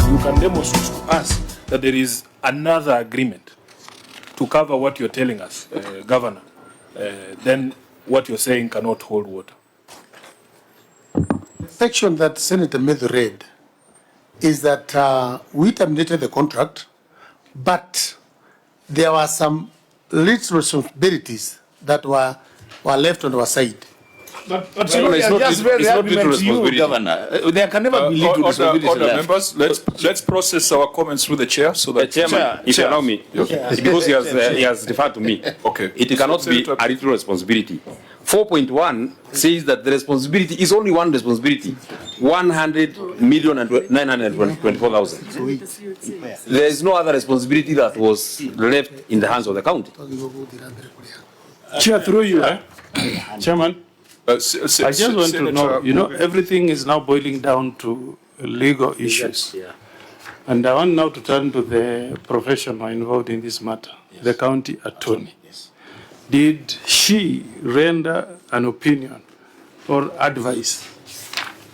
you can demonstrate to us that there is another agreement to cover what you're telling us, Governor, then what you're saying cannot hold water. The section that Senator Meadow read is that we terminated the contract, but there were some little responsibilities that were left on our side. But you know, it's not little responsibility. Governor. There can never be little responsibility. Order, members, let's process our comments through the chair so that Chairman, if you allow me, because he has referred to me. Okay. It cannot be a little responsibility. 4.1 says that the responsibility is only one responsibility, 100,924,000. There is no other responsibility that was left in the hands of the county. Chair, through you, Chairman. I just want to know, you know, everything is now boiling down to legal issues. Yeah. And I want now to turn to the professional involved in this matter, the county attorney. Did she render an opinion or advice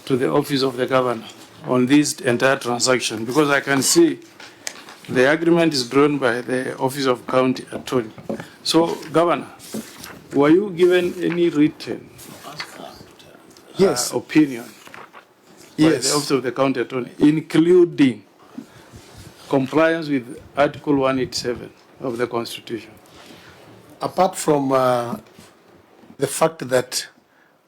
to the office of the governor on this entire transaction? Because I can see the agreement is drawn by the office of county attorney. So, Governor, were you given any written opinion by the office of the county attorney, including compliance with Article 187 of the Constitution? Apart from the fact that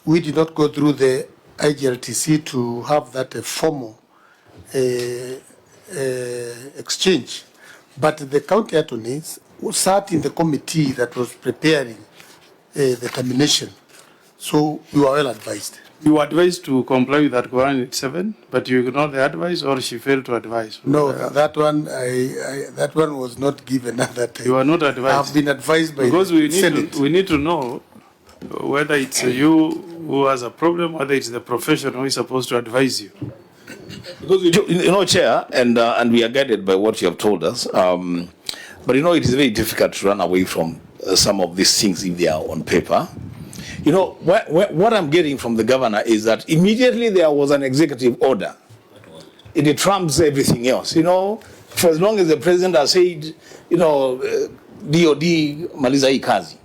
we did not go through the IGLTC to have that formal exchange, but the county attorneys sat in the committee that was preparing the termination, so we were well advised. You were advised to comply with Article 187, but you ignored the advice, or she failed to advise? No, that one was not given that time. You were not advised? I have been advised by because the Senate. We need to know whether it's you who has a problem, whether it's the professional who is supposed to advise you. Because you know, Chair, and we are guided by what you have told us, but you know, it is very difficult to run away from some of these things if they are on paper. You know, what I'm getting from the governor is that immediately there was an executive order. It trumps everything else. You know, for as long as the president has said, you know, DOD maliza hii kazi,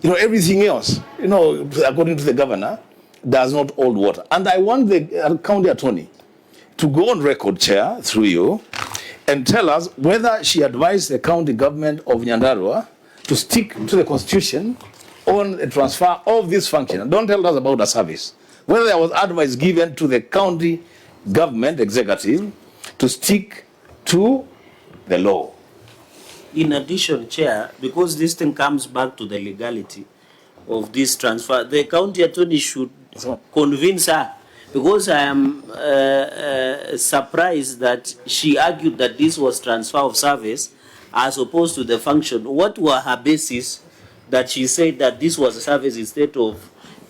you know, everything else, you know, according to the governor, does not hold water. And I want the county attorney to go on record, Chair, through you, and tell us whether she advised the county government of Nyandarua to stick to the Constitution on a transfer of this function. Don't tell us about the service. Whether there was advice given to the county government executive to stick to the law. In addition, Chair, because this thing comes back to the legality of this transfer, the county attorney should convince her, because I am surprised that she argued that this was transfer of service as opposed to the function. What were her basis that she said that this was a service instead of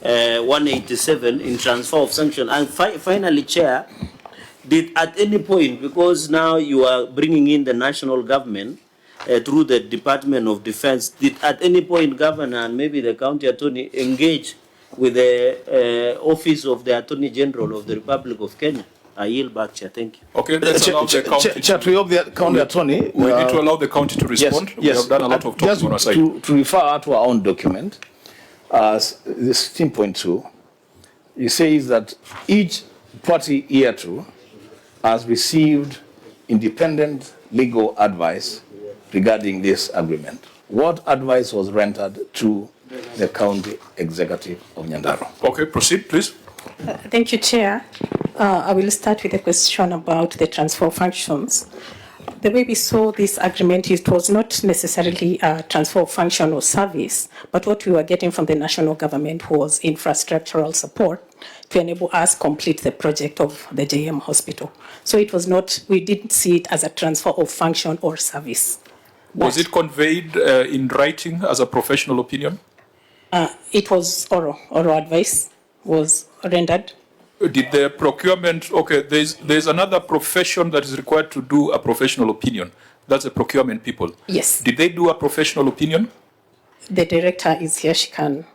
187 in transfer of sanction? And finally, Chair, did at any point, because now you are bringing in the national government through the Department of Defense, did at any point Governor and maybe the county attorney engage with the office of the Attorney General of the Republic of Kenya? I yield back, Chair. Thank you. Okay, let's allow the county. Chair, to help the county attorney. We need to allow the county to respond. Yes, we have done a lot of talking on our side. To refer to our own document, this 16.2, it says that each party hereto has received independent legal advice regarding this agreement. What advice was rendered to the county executive of Nyandarua? Okay, proceed, please. Thank you, Chair. I will start with a question about the transfer functions. The way we saw this agreement, it was not necessarily a transfer of function or service, but what we were getting from the national government was infrastructural support to enable us complete the project of the JM hospital. So it was not, we didn't see it as a transfer of function or service. Was it conveyed in writing as a professional opinion? It was oral advice was rendered. Did the procurement, okay, there's another profession that is required to do a professional opinion. That's the procurement people. Yes. Did they do a professional opinion? The director is here, she can.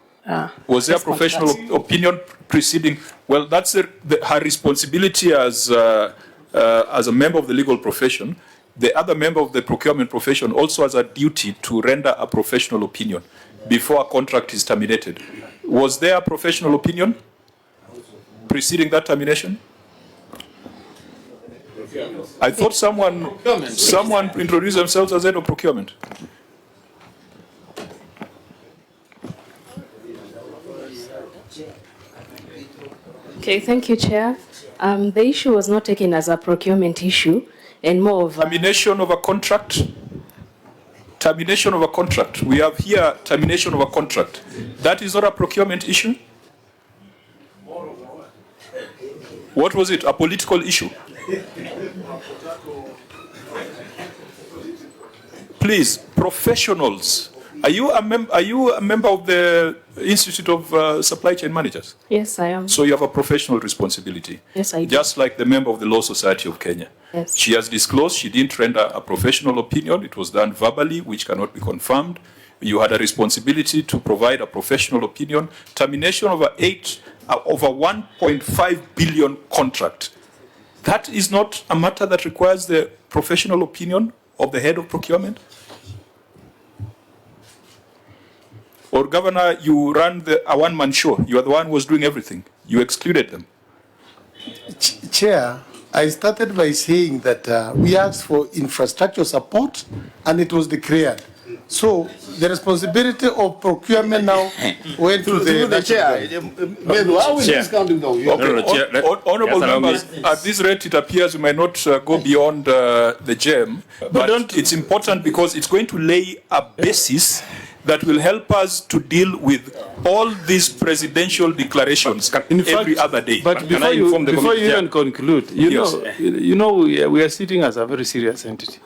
Was there a professional opinion preceding? Well, that's her responsibility as as a member of the legal profession, the other member of the procurement profession also has a duty to render a professional opinion before a contract is terminated. Was there a professional opinion preceding that termination? I thought someone introduced themselves as head of procurement. Okay, thank you, Chair. The issue was not taken as a procurement issue and more of Termination of a contract. Termination of a contract. We have here termination of a contract. That is not a procurement issue? What was it? A political issue? Please, professionals. Are you a member of the Institute of Supply Chain Managers? Yes, I am. So you have a professional responsibility. Yes, I do. Just like the member of the Law Society of Kenya. Yes. She has disclosed she didn't render a professional opinion. It was done verbally, which cannot be confirmed. You had a responsibility to provide a professional opinion. Termination of over 1.5 billion contract. That is not a matter that requires the professional opinion of the head of procurement? Or Governor, you ran a one-man show. You are the one who was doing everything. You excluded them. Chair, I started by saying that we asked for infrastructure support and it was declared. So the responsibility of procurement now went to the chair. How are we discounting though? Honorable members, at this rate, it appears we might not go beyond the gem. But it's important because it's going to lay a basis that will help us to deal with all these presidential declarations every other day. But before you even conclude, you know, we are sitting as a very serious entity.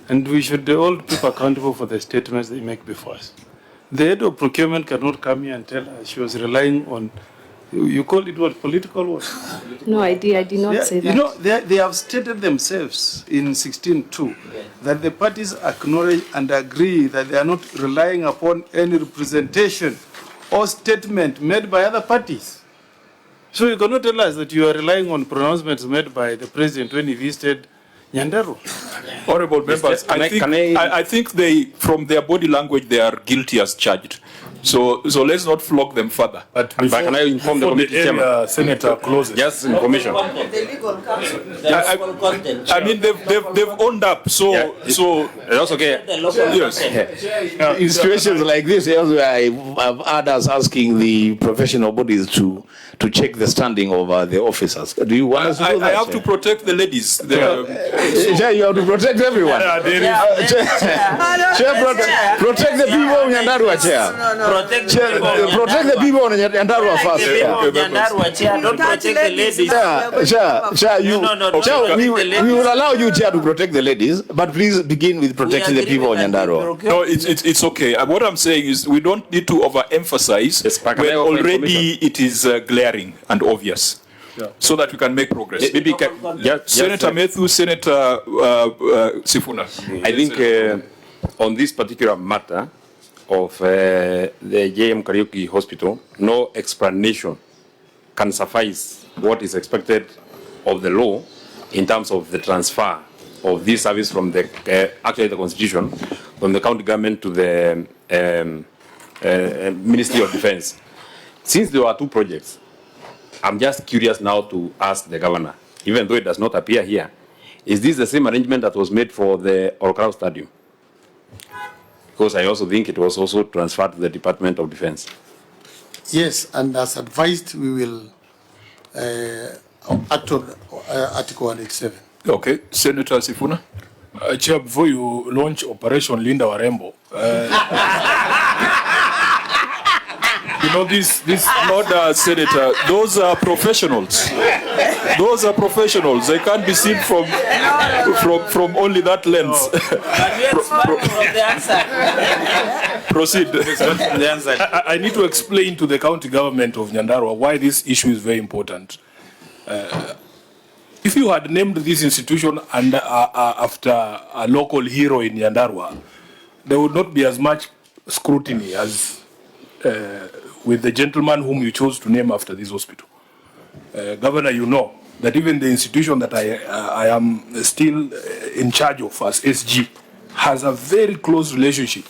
And we should hold people accountable for the statements they make before us. The head of procurement cannot come here and tell us she was relying on, you call it what, political what? No, I did not say that. You know, they have stated themselves in 16.2 that the parties acknowledge and agree that they are not relying upon any representation or statement made by other parties. So you cannot tell us that you are relying on pronouncements made by the president when he visited Nyandarua. Honorable members, I think they, from their body language, they are guilty as charged. So let's not flog them further. But can I inform the committee chairman? Senator closes. Just information. I mean, they've owned up. So that's okay. Yes. In situations like this, I have others asking the professional bodies to check the standing of the officers. Do you want us to do that? I have to protect the ladies. Chair, you have to protect everyone. Chair, protect the people of Nyandarua, Chair. Protect the people of Nyandarua first. Nyandarua, Chair. Don't protect the ladies. Chair, we will allow you, Chair, to protect the ladies, but please begin with protecting the people of Nyandarua. No, it's okay. What I'm saying is we don't need to overemphasize when already it is glaring and obvious. Yeah. So that we can make progress. Senator Methu, Senator Sifuna. I think on this particular matter of the JM Karaoke Hospital, no explanation can suffice what is expected of the law in terms of the transfer of this service from the actually the Constitution, from the county government to the Ministry of Defense. Since there are two projects, I'm just curious now to ask the governor, even though it does not appear here, is this the same arrangement that was made for the Orkrao Stadium? Because I also think it was also transferred to the Department of Defense. Yes, and as advised, we will act on Article 187. Okay, Senator Sifuna. Chair, before you launch Operation Linda Warembo, you know this order, Senator. Those are professionals. Those are professionals. They can't be seen from only that lens. Proceed. I need to explain to the county government of Nyandarua why this issue is very important. If you had named this institution after a local hero in Nyandarua, there would not be as much scrutiny as with the gentleman whom you chose to name after this hospital. Governor, you know that even the institution that I am still in charge of as SG has a very close relationship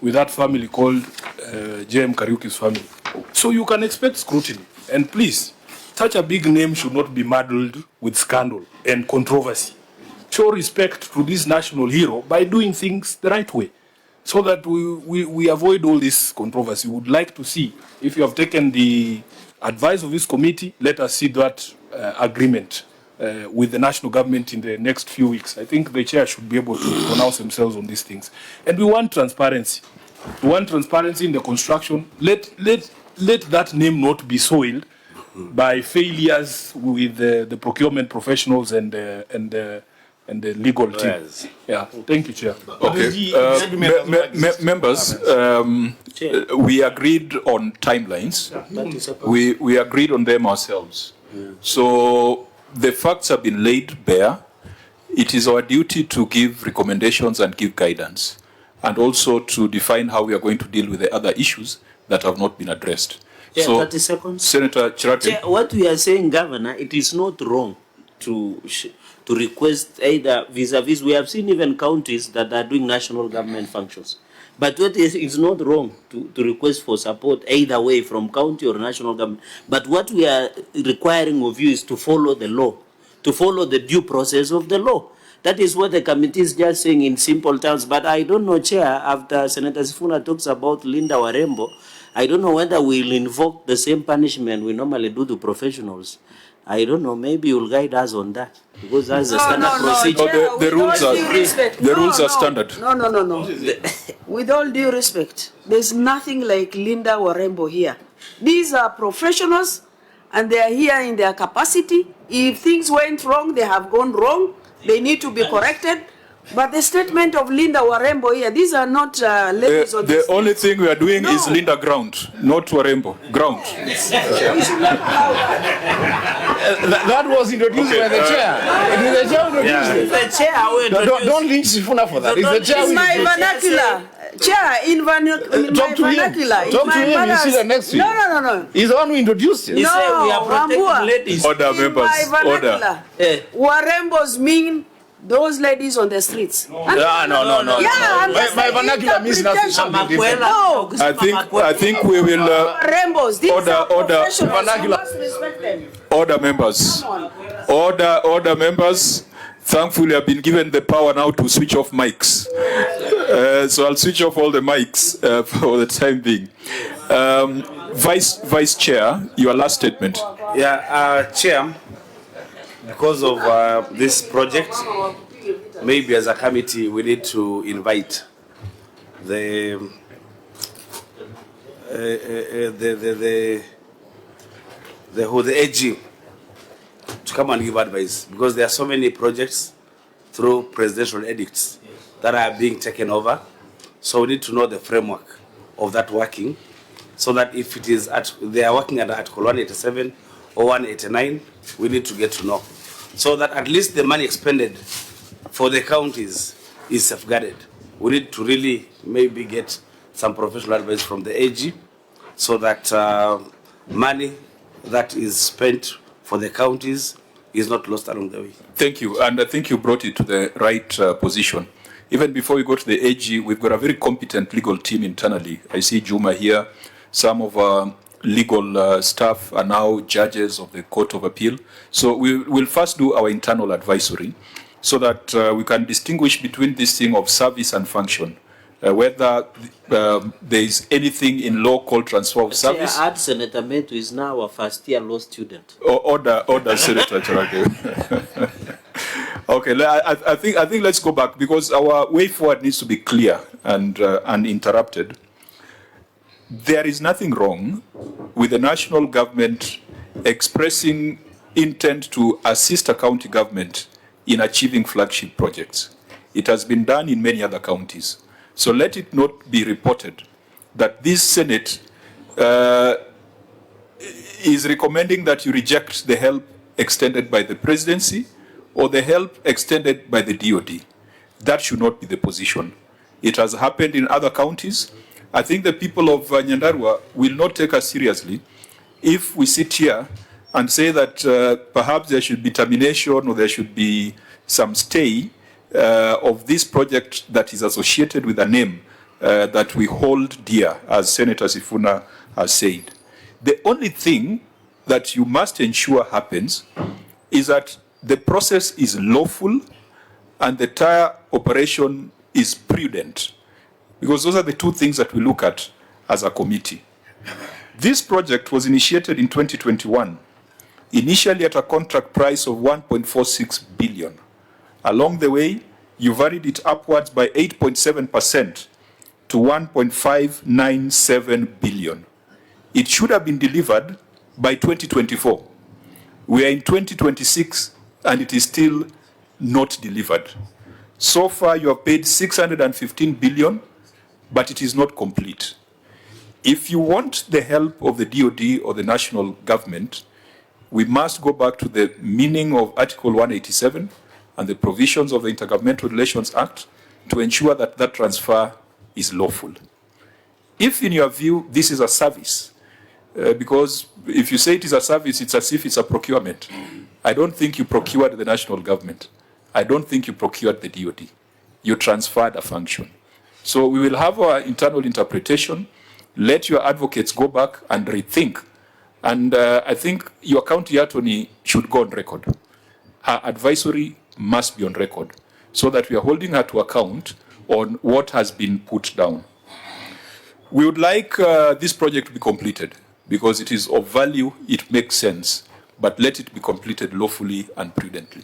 with that family called JM Kariuki's family. So you can expect scrutiny. And please, such a big name should not be muddled with scandal and controversy. Show respect to this national hero by doing things the right way, so that we avoid all this controversy. We would like to see, if you have taken the advice of this committee, let us see that agreement with the national government in the next few weeks. I think the chair should be able to pronounce themselves on these things. And we want transparency. We want transparency in the construction. Let that name not be soiled by failures with the procurement professionals and the legal team. Yes. Yeah, thank you, Chair. Okay, members, we agreed on timelines. We agreed on them ourselves. So the facts have been laid bare. It is our duty to give recommendations and give guidance, and also to define how we are going to deal with the other issues that have not been addressed. Yeah, so, 30 seconds. Senator Chirate. Yeah, what we are saying, Governor, it is not wrong to request either vis-a-vis. We have seen even counties that are doing national government functions. But what is not wrong to request for support either way from county or national government. But what we are requiring of you is to follow the law, to follow the due process of the law. That is what the committee is just saying in simple terms. But I don't know, Chair, after Senator Sifuna talks about Linda Warembo, I don't know whether we'll invoke the same punishment we normally do to professionals. I don't know, maybe you'll guide us on that. Because that's the standard procedure. The rules are standard. No. With all due respect, there's nothing like Linda Warembo here. These are professionals and they are here in their capacity. If things went wrong, they have gone wrong. They need to be corrected. But the statement of Linda Warembo here, these are not ladies on the only thing we are doing is Linda Ground, not Warembo. Ground. That was introduced by the chair. It is the chair who introduced it. The chair who introduced. Don't lynch Sifuna for that. It's the chair who my introduced it. vernacular. Chair, in my vernacular. Talk to him. You sit next to you. No. He's the one who introduced it. He said we are protecting Rambua. ladies. Order, members. In my vernacular, Warembos mean those ladies on the streets. No. Yeah, My vernacular means nothing. Something different. No. I think we will Warembos, these are professionals. Vernacular. You must respect them. order, members. Order, members. Thankfully, I've been given the power now to switch off mics. So I'll switch off all the mics for the time being. Vice Chair, your last statement. Yeah, Chair, because of this project, maybe as a committee we need to invite the AG to come and give advice, because there are so many projects through presidential edicts that are being taken over. So we need to know the framework of that working, so that if it is they are working at Article 187 or 189, we need to get to know, so that at least the money expended for the counties is safeguarded. We need to really maybe get some professional advice from the AG, so that money that is spent for the counties is not lost along the way. Thank you, and I think you brought it to the right position. Even before we go to the AG, we've got a very competent legal team internally. I see Juma here. Some of our legal staff are now judges of the Court of Appeal. So we'll first do our internal advisory, so that we can distinguish between this thing of service and function. Whether there is anything in law called transfer of service. Add Senator Metu is now a first-year law student. Order, Senator Charake. Okay, I think let's go back, because our way forward needs to be clear and uninterrupted. There is nothing wrong with the national government expressing intent to assist a county government in achieving flagship projects. It has been done in many other counties. So let it not be reported that this Senate is recommending that you reject the help extended by the presidency or the help extended by the DOD. That should not be the position. It has happened in other counties. I think the people of Nyandarua will not take us seriously if we sit here and say that perhaps there should be termination or there should be some stay of this project that is associated with a name that we hold dear, as Senator Sifuna has said. The only thing that you must ensure happens is that the process is lawful and the entire operation is prudent, because those are the two things that we look at as a committee. This project was initiated in 2021, initially at a contract price of 1.46 billion. Along the way, you varied it upwards by 8.7% to 1.597 billion. It should have been delivered by 2024. We are in 2026 and it is still not delivered. So far you have paid 615 billion, but it is not complete. If you want the help of the DoD or the national government, we must go back to the meaning of Article 187 and the provisions of the Intergovernmental Relations Act to ensure that that transfer is lawful. If in your view this is a service, because if you say it is a service, it's as if it's a procurement. I don't think you procured the national government. I don't think you procured the DoD. You transferred a function. So we will have our internal interpretation. Let your advocates go back and rethink. And I think your county attorney should go on record. Her advisory must be on record so that we are holding her to account on what has been put down. We would like this project to be completed because it is of value, it makes sense, but let it be completed lawfully and prudently.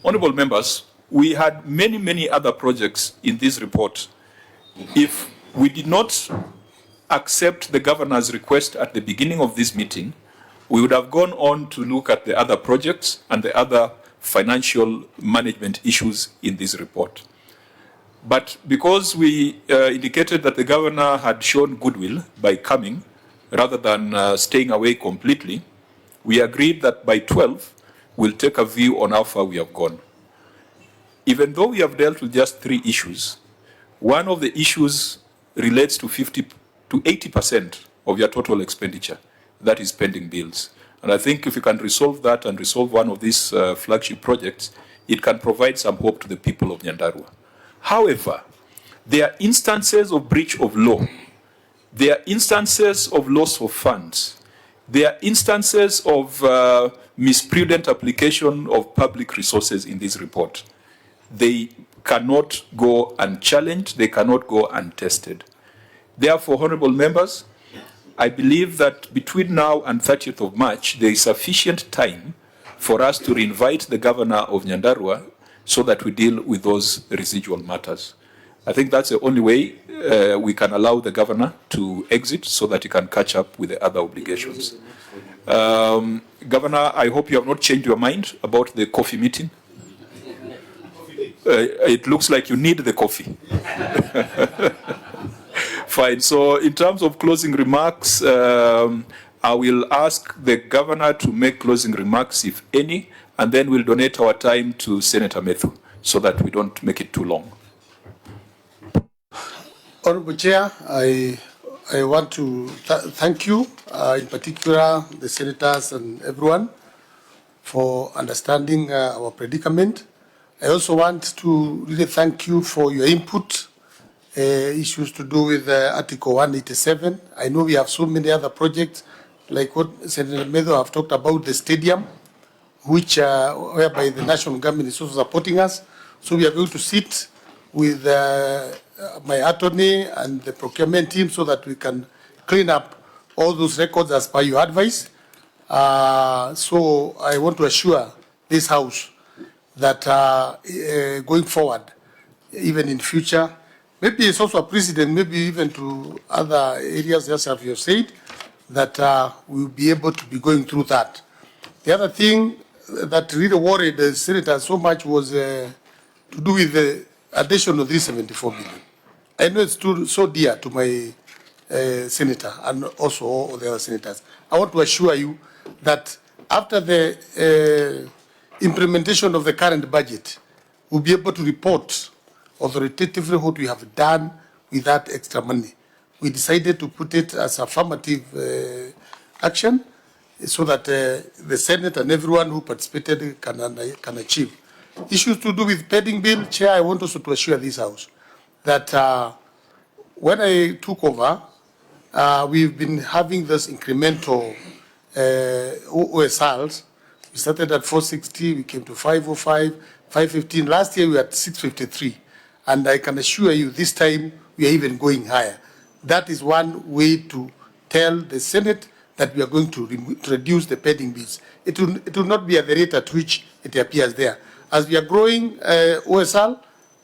Honorable members, we had many, many other projects in this report. If we did not accept the governor's request at the beginning of this meeting, we would have gone on to look at the other projects and the other financial management issues in this report. But because we indicated that the governor had shown goodwill by coming, rather than staying away completely, we agreed that by 12, we'll take a view on how far we have gone. Even though we have dealt with just 3 issues, one of the issues relates to 50 to 80% of your total expenditure, that is pending bills. And I think if you can resolve that and resolve one of these flagship projects, it can provide some hope to the people of Nyandarua. However, there are instances of breach of law. There are instances of loss of funds. There are instances of misprudent application of public resources in this report. They cannot go unchallenged. They cannot go untested. Therefore, honorable members, I believe that between now and 30th of March, there is sufficient time for us to reinvite the governor of Nyandarua so that we deal with those residual matters. I think that's the only way we can allow the governor to exit so that he can catch up with the other obligations. Governor, I hope you have not changed your mind about the coffee meeting. It looks like you need the coffee. Fine. So in terms of closing remarks, I will ask the governor to make closing remarks, if any, and then we'll donate our time to Senator Methu so that we don't make it too long. Honorable Chair, I want to thank you, in particular the senators and everyone, for understanding our predicament. I also want to really thank you for your input, issues to do with Article 187. I know we have so many other projects, like what Senator Methu have talked about, the stadium, which whereby the national government is also supporting us. So we are going to sit with my attorney and the procurement team so that we can clean up all those records as per your advice. So I want to assure this House that going forward, even in future, maybe it's also a precedent, maybe even to other areas, just as you have said, that we'll be able to be going through that. The other thing that really worried the senator so much was to do with the addition of 374 billion. I know it's so dear to my senator and also all the other senators. I want to assure you that after the implementation of the current budget, we'll be able to report authoritatively what we have done with that extra money. We decided to put it as affirmative action, so that the Senate and everyone who participated can achieve. Issues to do with pending bill, Chair, I want also to assure this House that when I took over, we've been having this incremental OSRs. We started at 460, we came to 505, 515. Last year we were at 653. And I can assure you this time we are even going higher. That is one way to tell the Senate that we are going to reduce the pending bills. It will not be at the rate at which it appears there. As we are growing OSR,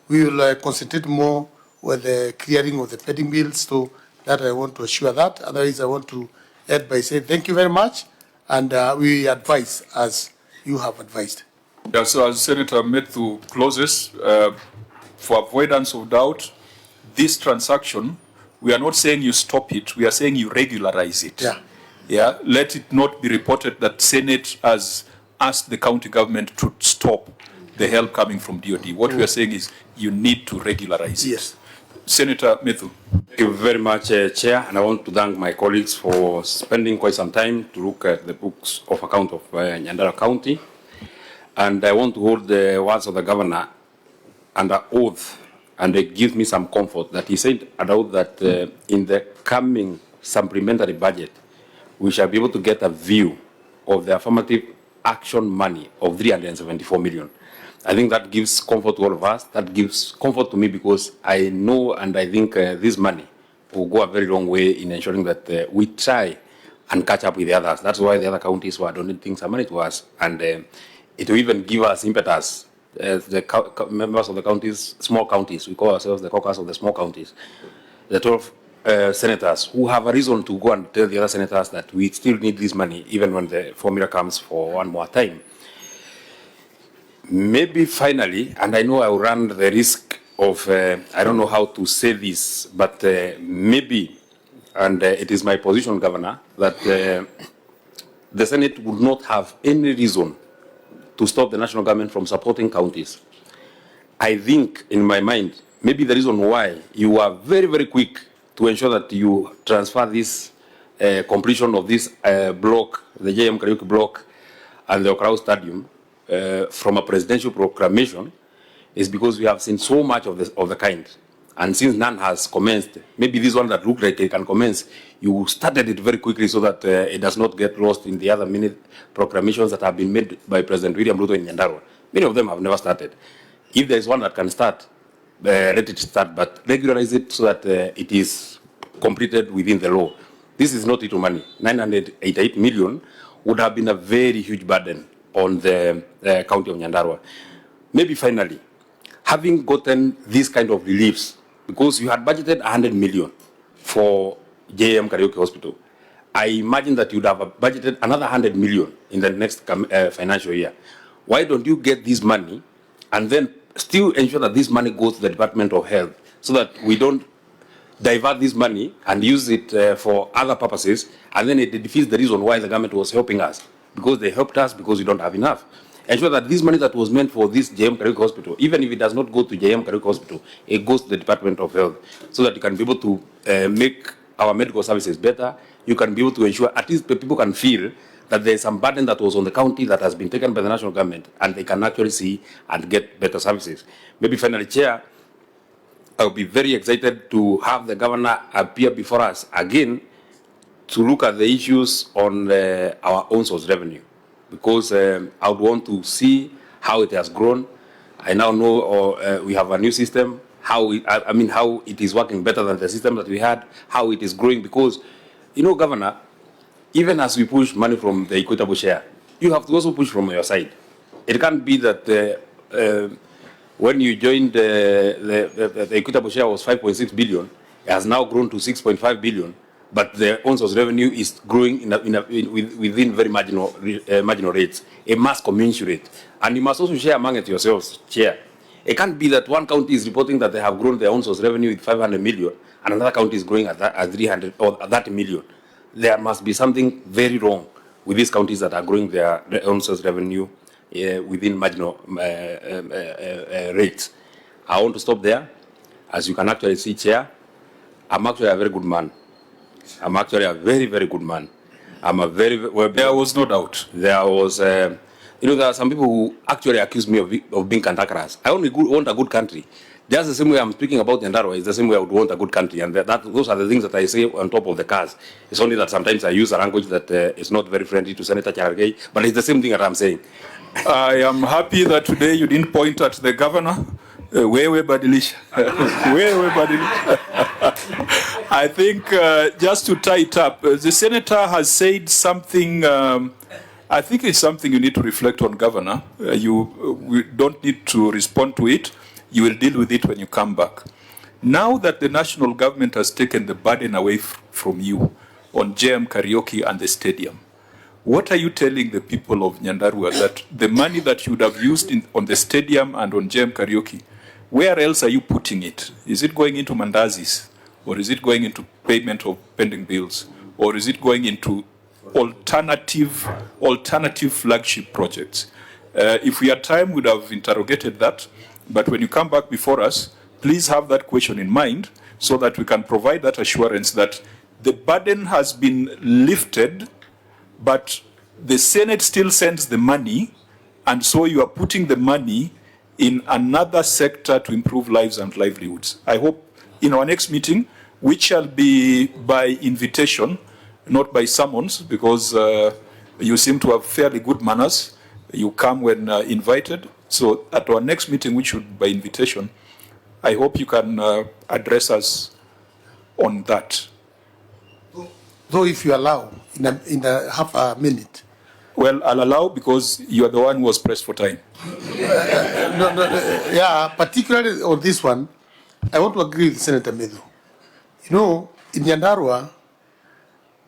we will concentrate more with the clearing of the pending bills. So that I want to assure that. Otherwise, I want to add by saying thank you very much, and we advise as you have advised. Yeah, so as Senator Methu closes, for avoidance of doubt, this transaction, we are not saying you stop it, we are saying you regularize it. Yeah. Yeah, let it not be reported that Senate has asked the county government to stop the help coming from DOD. What we are saying is you need to regularize it. Yes. Senator Methu. Thank you very much, Chair, and I want to thank my colleagues for spending quite some time to look at the books of account of Nyandarua County. And I want to hold the words of the governor under oath, and it gives me some comfort that he said about that in the coming supplementary budget, we shall be able to get a view of the affirmative action money of 374 million. I think that gives comfort to all of us. That gives comfort to me because I know and I think this money will go a very long way in ensuring that we try and catch up with the others. That's why the other counties were donating some money to us, and it will even give us impetus as the members of the counties, small counties. We call ourselves the caucus of the small counties. The 12 senators who have a reason to go and tell the other senators that we still need this money even when the formula comes for one more time. Maybe finally, and I know I will run the risk of, I don't know how to say this, but maybe, and it is my position, Governor, that the Senate would not have any reason to stop the national government from supporting counties. I think, in my mind, maybe the reason why you are very, very quick to ensure that you transfer this completion of this block, the JM Kariuki block, and the Okrao Stadium, from a presidential proclamation, is because we have seen so much of the kind. And since none has commenced, maybe this one that looked like it can commence, you started it very quickly so that it does not get lost in the other many proclamations that have been made by President William Ruto in Nyandarua. Many of them have never started. If there is one that can start, let it start, but regularize it so that it is completed within the law. This is not little money. 988 million would have been a very huge burden on the county of Nyandarua. Maybe finally, having gotten these kind of reliefs, because you had budgeted 100 million for JM Kariuki Hospital, I imagine that you'd have budgeted another 100 million in the next financial year. Why don't you get this money and then still ensure that this money goes to the Department of Health so that we don't divert this money and use it for other purposes, and then it defeats the reason why the government was helping us, because they helped us because we don't have enough. Ensure that this money that was meant for this JM Kariuki Hospital, even if it does not go to JM Kariuki Hospital, it goes to the Department of Health, so that you can be able to make our medical services better. You can be able to ensure at least people can feel that there is some burden that was on the county that has been taken by the national government, and they can actually see and get better services. Maybe finally, Chair, I'll be very excited to have the governor appear before us again to look at the issues on our own source revenue, because I would want to see how it has grown. I now know we have a new system, how it is working better than the system that we had, how it is growing, because, you know, Governor, even as we push money from the equitable share, you have to also push from your side. It can't be that when you joined the equitable share was 5.6 billion, it has now grown to 6.5 billion, but the own source revenue is growing within very marginal rates. It must commensurate. And you must also share among it yourselves, Chair. It can't be that one county is reporting that they have grown their own source revenue with 500 million, and another county is growing at 300 or 30 million. There must be something very wrong with these counties that are growing their own source revenue within marginal rates. I want to stop there. As you can actually see, Chair, I'm actually a very good man. I'm actually a very, very good man. I'm a very well. There was no doubt. There was, there are some people who actually accuse me of being cantankerous. I only want a good country. Just the same way I'm speaking about Nyandarua is the same way I would want a good country, and those are the things that I say on top of the cars. It's only that sometimes I use a language that is not very friendly to Senator Chargei, but it's the same thing that I'm saying. I am happy that today you didn't point at the governor. Wewe badilisha. Wewe badilisha. I think just to tie it up, the senator has said something. I think it's something you need to reflect on, Governor. We don't need to respond to it. You will deal with it when you come back. Now that the national government has taken the burden away from you on JM Karaoke and the stadium, what are you telling the people of Nyandarua that the money that you would have used on the stadium and on JM Karaoke, where else are you putting it? Is it going into mandazis? Or is it going into payment of pending bills? Or is it going into alternative flagship projects? If we had time, we would have interrogated that. But when you come back before us, please have that question in mind so that we can provide that assurance that the burden has been lifted, but the Senate still sends the money, and so you are putting the money in another sector to improve lives and livelihoods. I hope in our next meeting, which shall be by invitation, not by summons, because you seem to have fairly good manners. You come when invited. So at our next meeting, which should be by invitation, I hope you can address us on that. Though if you allow, in a half a minute. Well, I'll allow because you are the one who was pressed for time. Yeah, particularly on this one, I want to agree with Senator Medu. You know, in Nyandarua,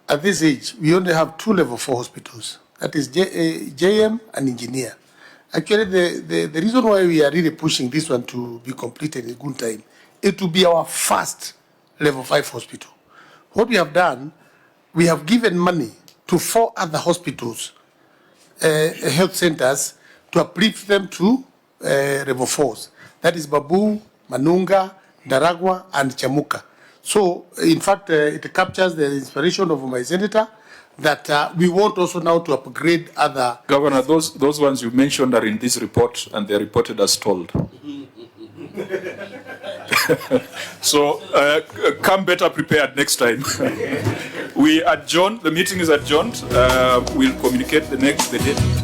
at this age, we only have 2 level 4 hospitals. That is JM and engineer. Actually, the reason why we are really pushing this one to be completed in good time, it will be our first level 5 hospital. What we have done, we have given money to 4 other hospitals, health centers, to uplift them to level 4s. That is Babu, Manunga, Ndaragwa, and Chamuka. So, in fact, it captures the inspiration of my senator that we want also now to upgrade other... Governor, those ones you mentioned are in this report, and they're reported as told. So, come better prepared next time. We adjourn, the meeting is adjourned. We'll communicate the date.